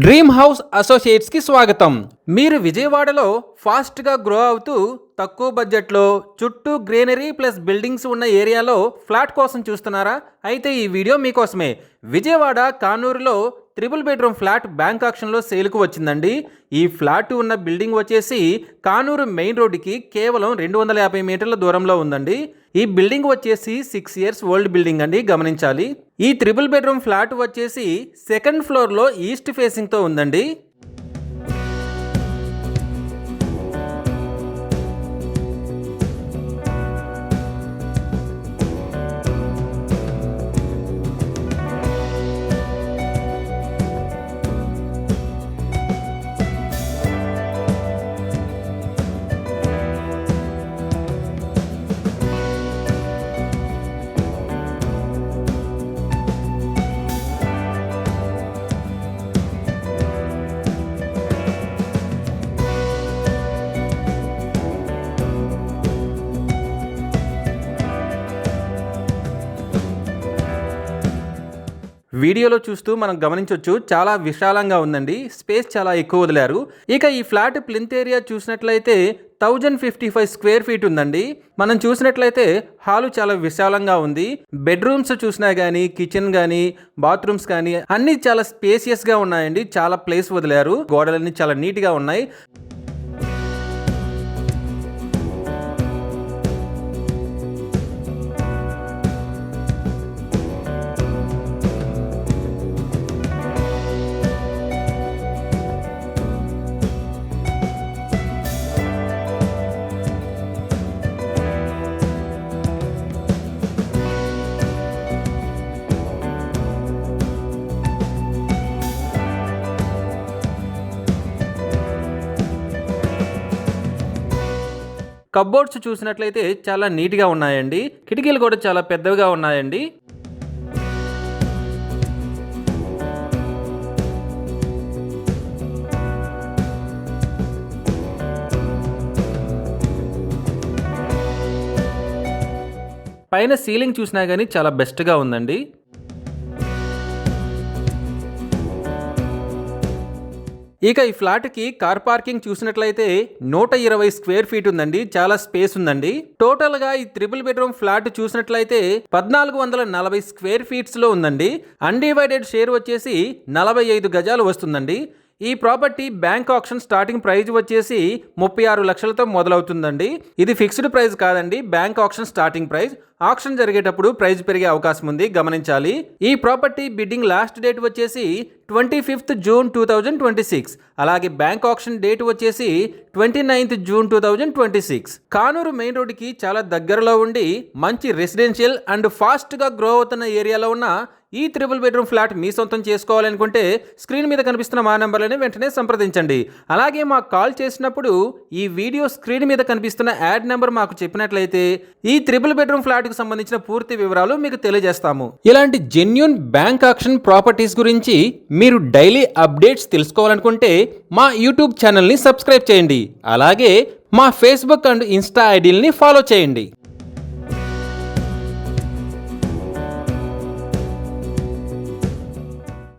Dream house associates కి స్వాగతం. మీరు విజయవాడలో ఫాస్ట్ గా గ్రో అవుతూ తక్కువ బడ్జెట్లో చుట్టూ గ్రీనరీ ప్లస్ బిల్డింగ్స్ ఉన్న ఏరియాలో ఫ్లాట్ కోసం చూస్తున్నారా? అయితే ఈ వీడియో మీకోసమే. విజయవాడ కానూరులో 3 బెడ్రూమ్ ఫ్లాట్ బ్యాంక్ ఆక్షన్లో సేల్కు వచ్చిందండి. ఈ ఫ్లాట్ ఉన్న బిల్డింగ్ వచ్చేసి కానూరు మెయిన్ రోడ్డుకి కేవలం 250 మీటర్ల దూరంలో ఉందండి. ఈ బిల్డింగ్ వచ్చేసి 6 ఇయర్స్ ఓల్డ్ బిల్డింగ్ అండి, గమనించాలి. ఈ 3 బెడ్రూమ్ ఫ్లాట్ వచ్చేసి సెకండ్ ఫ్లోర్లో ఈస్ట్ ఫేసింగ్తో ఉందండి. వీడియోలో చూస్తూ మనం గమనించవచ్చు, చాలా విశాలంగా ఉందండి. స్పేస్ చాలా ఎక్కువ వదిలారు. ఇక ఈ ఫ్లాట్ ప్లింత్ ఏరియా చూసినట్లయితే 1055 స్క్వేర్ ఫీట్ ఉందండి. మనం చూసినట్లయితే హాలు చాలా విశాలంగా ఉంది. బెడ్రూమ్స్ చూసినా కానీ, కిచెన్ కానీ, బాత్రూమ్స్ కానీ అన్నీ చాలా స్పేసియస్గా ఉన్నాయండి. చాలా ప్లేస్ వదిలారు. గోడలన్నీ చాలా నీట్గా ఉన్నాయి. కబ్బోర్డ్స్ చూసినట్లయితే చాలా నీట్గా ఉన్నాయండి. కిటికీలు కూడా చాలా పెద్దవిగా ఉన్నాయండి. పైన సీలింగ్ చూసినా కానీ చాలా బెస్ట్గా ఉందండి. ఇక ఈ ఫ్లాట్కి కార్ పార్కింగ్ చూసినట్లయితే 120 స్క్వేర్ ఫీట్ ఉందండి. చాలా స్పేస్ ఉందండి. టోటల్గా ఈ 3 బెడ్రూమ్ ఫ్లాట్ చూసినట్లయితే 1440 స్క్వేర్ ఫీట్స్లో ఉందండి. అన్డివైడెడ్ షేర్ వచ్చేసి 45 గజాలు వస్తుందండి. ఈ property bank auction starting price వచ్చేసి 36 లక్షలతో మొదలవుతుందండి. ఇది ఫిక్స్డ్ ప్రైస్ కాదండి, bank auction starting price. Auction జరిగేటప్పుడు ప్రైస్ పెరిగే అవకాశం ఉంది, గమనించాలి. ఈ ప్రాపర్టీ బిడ్డింగ్ లాస్ట్ డేట్ వచ్చేసి 25th జూన్ 2026. అలాగే బ్యాంక్ ఆక్షన్ డేట్ వచ్చేసి 29th జూన్ 2026. కానూరు మెయిన్ రోడ్డుకి చాలా దగ్గరలో ఉండి మంచి రెసిడెన్షియల్ అండ్ ఫాస్ట్గా గ్రో అవుతున్న ఏరియాలో ఉన్న ఈ 3 బెడ్రూమ్ ఫ్లాట్ మీ సొంతం చేసుకోవాలనుకుంటే స్క్రీన్ మీద కనిపిస్తున్న మా నెంబర్లని వెంటనే సంప్రదించండి. అలాగే మాకు కాల్ చేసినప్పుడు ఈ వీడియో స్క్రీన్ మీద కనిపిస్తున్న యాడ్ నెంబర్ మాకు చెప్పినట్లయితే ఈ 3 బెడ్రూమ్ ఫ్లాట్కి సంబంధించిన పూర్తి వివరాలు మీకు తెలియజేస్తాము. ఇలాంటి జెన్యూన్ బ్యాంక్ ఆక్షన్ ప్రాపర్టీస్ గురించి మీరు డైలీ అప్డేట్స్ తెలుసుకోవాలనుకుంటే మా యూట్యూబ్ ఛానల్ని సబ్స్క్రైబ్ చేయండి. అలాగే మా ఫేస్బుక్ అండ్ ఇన్స్టా ఐడీలని ఫాలో చేయండి.